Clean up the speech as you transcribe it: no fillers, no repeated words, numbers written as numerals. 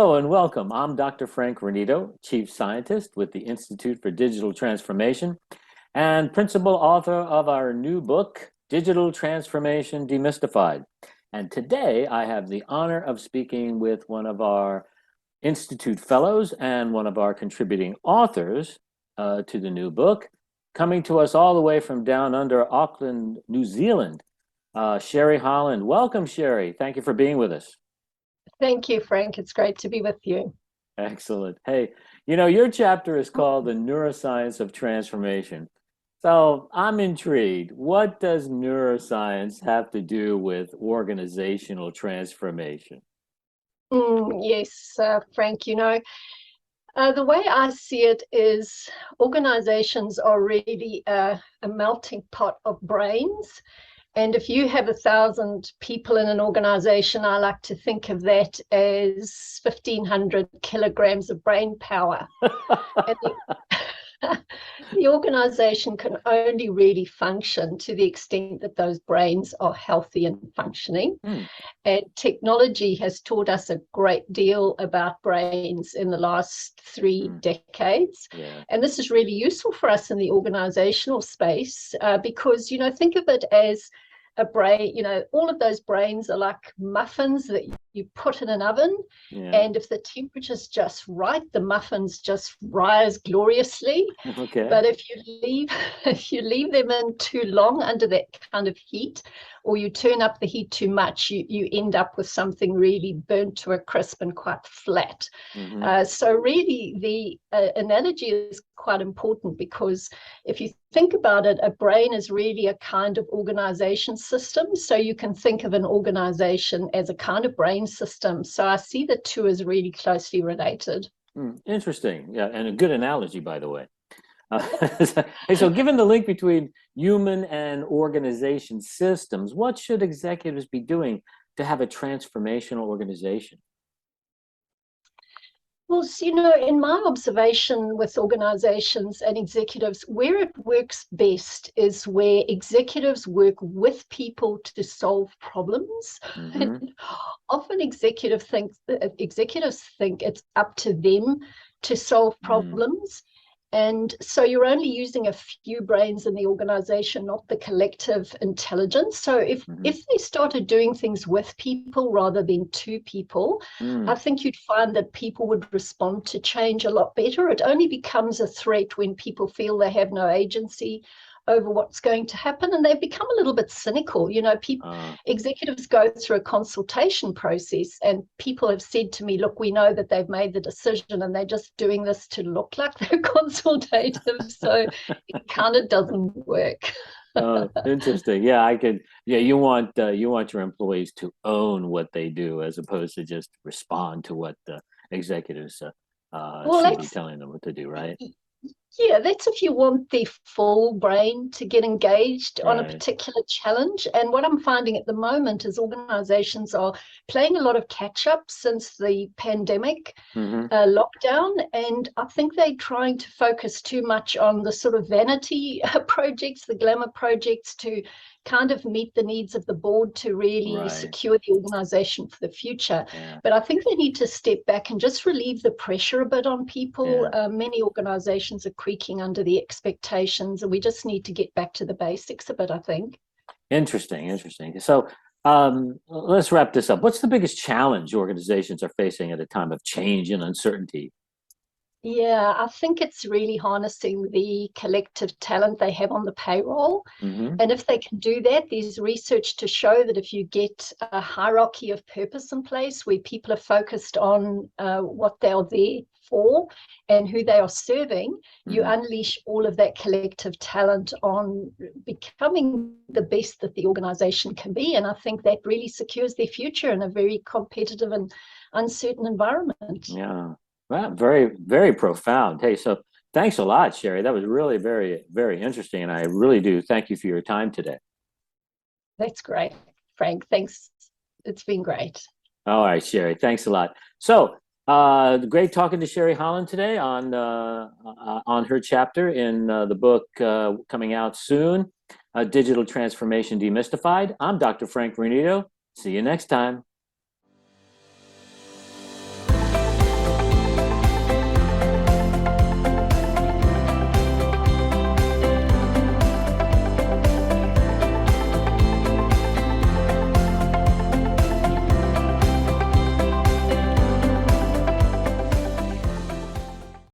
Hello and welcome. I'm Dr. Frank Granito, Chief Scientist with the Institute for Digital Transformation and principal author of our new book, Digital Transformation Demystified. And today I have the honor of speaking with one of our Institute Fellows and one of our contributing authors to the new book, coming to us all the way from down under Auckland, New Zealand, Sherry Holland. Welcome, Sherry. Thank you for being with us. Thank you, Frank. It's great to be with you. Excellent. Hey, you know, your chapter is called The Neuroscience of Transformation. So I'm intrigued. What does neuroscience have to do with organizational transformation? Yes, Frank, the way I see it is organizations are really a melting pot of brains. And if you have 1,000 people in an organization, I like to think of that as 1,500 kilograms of brain power. The organization can only really function to the extent that those brains are healthy and functioning. And technology has taught us a great deal about brains in the last 3 decades. And this is really useful for us in the organizational space because, think of it as a brain, all of those brains are like muffins that you put in an oven. And if the temperature's just right, the muffins just rise gloriously. But if you leave them in too long under that kind of heat, or you turn up the heat too much, you end up with something really burnt to a crisp and quite flat. So really the analogy is quite important, because if you think about it, a brain is really a kind of organization system. So you can think of an organization as a kind of brain system. So I see the two as really closely related. Interesting. Yeah, and a good analogy, by the way. So given the link between human and organization systems, what should executives be doing to have a transformational organization? Well, in my observation with organizations and executives, where it works best is where executives work with people to solve problems. And often executives think it's up to them to solve problems. And so you're only using a few brains in the organization, not the collective intelligence. So if they started doing things with people rather than to people, I think you'd find that people would respond to change a lot better. It only becomes a threat when people feel they have no agency over what's going to happen, and they've become a little bit cynical. Executives go through a consultation process, and people have said to me, look, we know that they've made the decision and they're just doing this to look like they're consultative. So it kind of doesn't work. Interesting. Yeah, you want your employees to own what they do as opposed to just respond to what the executives should be telling them what to do, right? Yeah, that's if you want the full brain to get engaged on a particular challenge. And what I'm finding at the moment is organizations are playing a lot of catch up since the pandemic lockdown. And I think they're trying to focus too much on the sort of vanity projects, the glamour projects, to kind of meet the needs of the board to really secure the organization for the future. But I think they need to step back and just relieve the pressure a bit on people. Many organizations are creaking under the expectations, and we just need to get back to the basics a bit, I think. Interesting. So let's wrap this up. What's the biggest challenge organizations are facing at a time of change and uncertainty? Yeah, I think it's really harnessing the collective talent they have on the payroll. And if they can do that, there's research to show that if you get a hierarchy of purpose in place where people are focused on what they're there for and who they are serving, you unleash all of that collective talent on becoming the best that the organization can be. And I think that really secures their future in a very competitive and uncertain environment. Yeah. Well, very, very profound. Hey, so thanks a lot, Sherry. That was really very, very interesting. And I really do thank you for your time today. That's great, Frank. Thanks. It's been great. All right, Sherry. Thanks a lot. So great talking to Sherry Holland today on her chapter in the book coming out soon, Digital Transformation Demystified. I'm Dr. Frank Granito. See you next time.